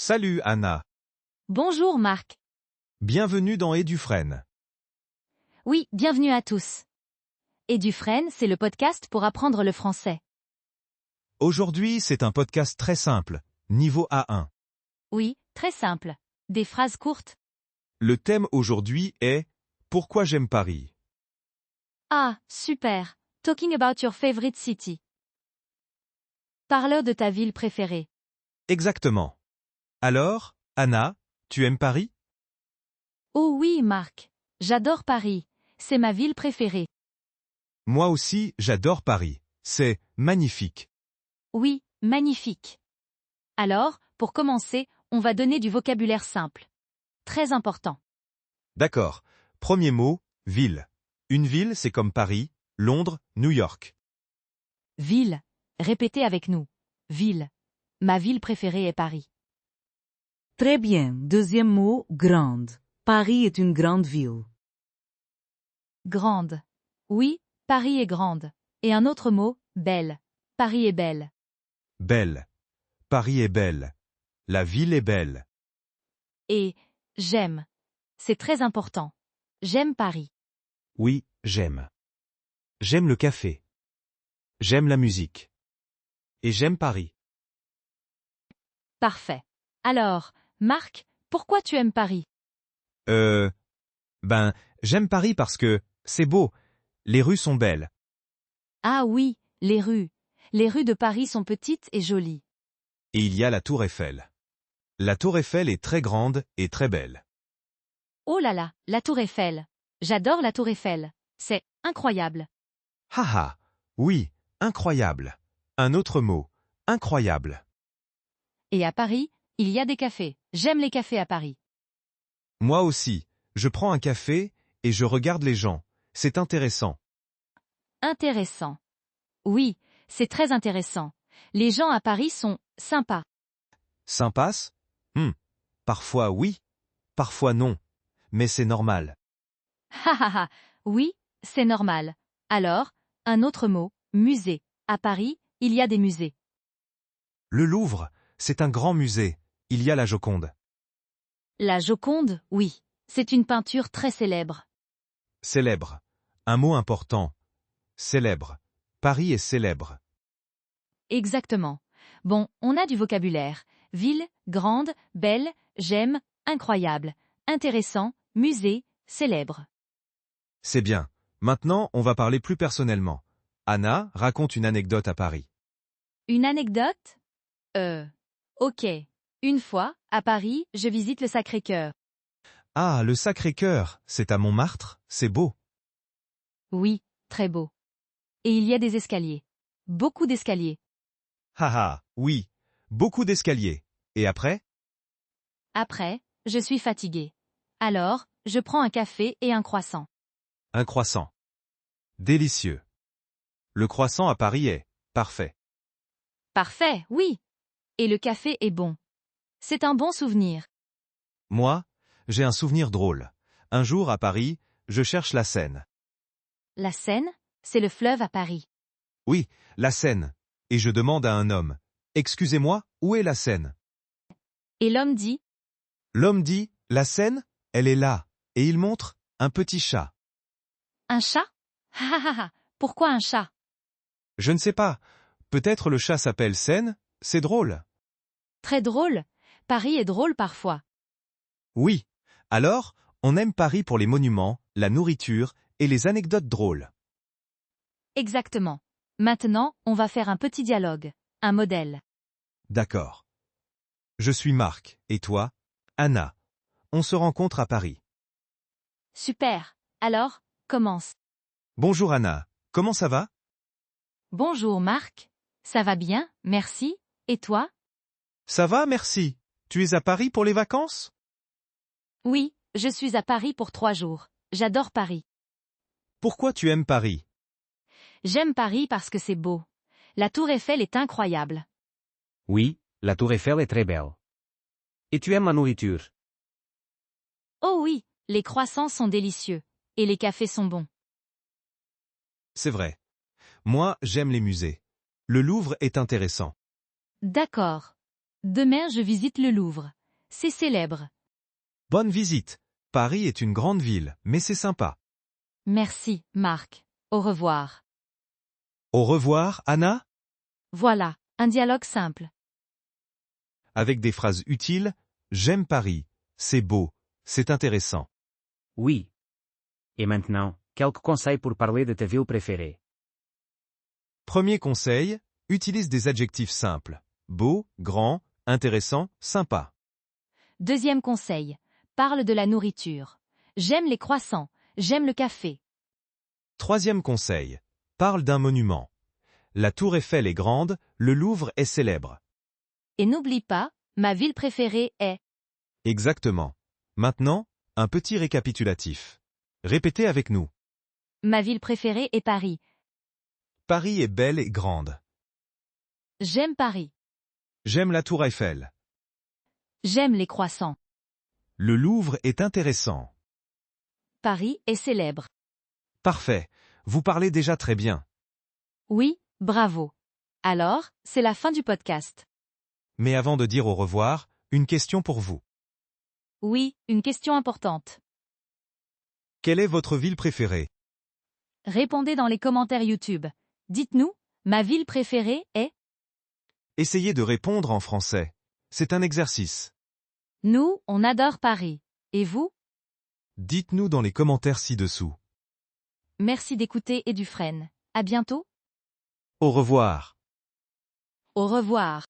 Salut Anna, Bonjour Marc. bienvenue dans Edufresne. Oui, bienvenue à tous. Edufresne, c'est le podcast pour apprendre le français. Aujourd'hui, c'est un podcast très simple, niveau A1. Oui, très simple. Des phrases courtes. Le thème aujourd'hui est « Pourquoi j'aime Paris ?» Ah, super. Talking about your favorite city. Parle de ta ville préférée. Exactement. Alors, Anna, tu aimes Paris? Oh oui, Marc. J'adore Paris. C'est ma ville préférée. Moi aussi, j'adore Paris. C'est magnifique. Oui, magnifique. Alors, pour commencer, on va donner du vocabulaire simple. Très important. D'accord. Premier mot, ville. Une ville, c'est comme Paris, Londres, New York. Ville. Répétez avec nous. Ville. Ma ville préférée est Paris. Très bien. Deuxième mot, grande. Paris est une grande ville. Grande. Oui, Paris est grande. Et un autre mot, belle. Paris est belle. Belle. Paris est belle. La ville est belle. Et j'aime. C'est très important. J'aime Paris. Oui, j'aime. J'aime le café. J'aime la musique. Et j'aime Paris. Parfait. Alors, Marc, pourquoi tu aimes Paris? Euh... J'aime Paris parce que c'est beau. Les rues sont belles. Ah oui, les rues. Les rues de Paris sont petites et jolies. Et il y a la Tour Eiffel. La Tour Eiffel est très grande et très belle. Oh là là, la Tour Eiffel. J'adore la Tour Eiffel. C'est incroyable. Haha, oui, incroyable. Un autre mot, incroyable. Et à Paris, il y a des cafés. J'aime les cafés à Paris. Moi aussi, je prends un café et je regarde les gens. C'est intéressant. Intéressant. Oui, c'est très intéressant. Les gens à Paris sont sympas. Sympas? Parfois oui, parfois non. Mais c'est normal. Ha ha ha, oui, c'est normal. Alors, un autre mot, musée. À Paris, il y a des musées. Le Louvre, c'est un grand musée. Il y a la Joconde. La Joconde, oui, c'est une peinture très célèbre. Célèbre. Un mot important. Célèbre. Paris est célèbre. Exactement. Bon, on a du vocabulaire. Ville, grande, belle, j'aime, incroyable, intéressant, musée, célèbre. C'est bien. Maintenant, on va parler plus personnellement. Anna raconte une anecdote à Paris. Une anecdote? Ok. Une fois, à Paris, je visite le Sacré-Cœur. Ah, le Sacré-Cœur, c'est à Montmartre, c'est beau. Oui, très beau. Et il y a des escaliers. Beaucoup d'escaliers. Haha, oui. Beaucoup d'escaliers. Et après? Après, je suis fatiguée. Alors, je prends un café et un croissant. Un croissant. Délicieux. Le croissant à Paris est parfait. Parfait, oui. Et le café est bon. C'est un bon souvenir. Moi, j'ai un souvenir drôle. Un jour à Paris, je cherche la Seine. La Seine, c'est le fleuve à Paris. Oui, la Seine. Et je demande à un homme. Excusez-moi, où est la Seine? Et l'homme dit, L'homme dit, la Seine, elle est là. Et il montre un petit chat. un chat? Ha ha ha, pourquoi un chat? Je ne sais pas. Peut-être le chat s'appelle Seine, c'est drôle. Très drôle. Paris est drôle parfois. Oui. Alors, on aime Paris pour les monuments, la nourriture et les anecdotes drôles. Exactement. Maintenant, on va faire un petit dialogue. Un modèle. D'accord. Je suis Marc, et toi? Anna. On se rencontre à Paris. Super. Alors, commence. Bonjour Anna. Comment ça va? Bonjour Marc. Ça va bien, merci. Et toi? Ça va, merci. Tu es à Paris pour les vacances? Oui, je suis à Paris pour 3 jours. J'adore Paris. Pourquoi tu aimes Paris? J'aime Paris parce que c'est beau. La tour Eiffel est incroyable. Oui, la tour Eiffel est très belle. Et tu aimes ma nourriture? Oh oui, les croissants sont délicieux. Et les cafés sont bons. C'est vrai. Moi, j'aime les musées. Le Louvre est intéressant. D'accord. Demain je visite le Louvre. C'est célèbre. Bonne visite. Paris est une grande ville, mais c'est sympa. Merci, Marc. Au revoir. Au revoir, Anna. Voilà, un dialogue simple. Avec des phrases utiles, j'aime Paris, c'est beau, c'est intéressant. Oui. Et maintenant, quelques conseils pour parler de ta ville préférée. Premier conseil, utilise des adjectifs simples. Beau, grand, intéressant, sympa. Deuxième conseil. Parle de la nourriture. J'aime les croissants. J'aime le café. Troisième conseil, parle d'un monument. La tour Eiffel est grande, le Louvre est célèbre. Et n'oublie pas, ma ville préférée est... Exactement. Maintenant, un petit récapitulatif. Répétez avec nous. Ma ville préférée est Paris. Paris est belle et grande. J'aime Paris. J'aime la tour Eiffel. J'aime les croissants. Le Louvre est intéressant. Paris est célèbre. Parfait. Vous parlez déjà très bien. Oui, bravo. Alors, c'est la fin du podcast. Mais avant de dire au revoir, une question pour vous. Oui, une question importante. Quelle est votre ville préférée? Répondez dans les commentaires YouTube. Dites-nous, ma ville préférée est... Essayez de répondre en français. C'est un exercice. Nous, on adore Paris. Et vous? Dites-nous dans les commentaires ci-dessous. Merci d'écouter et du Dufresne. À bientôt. Au revoir. Au revoir.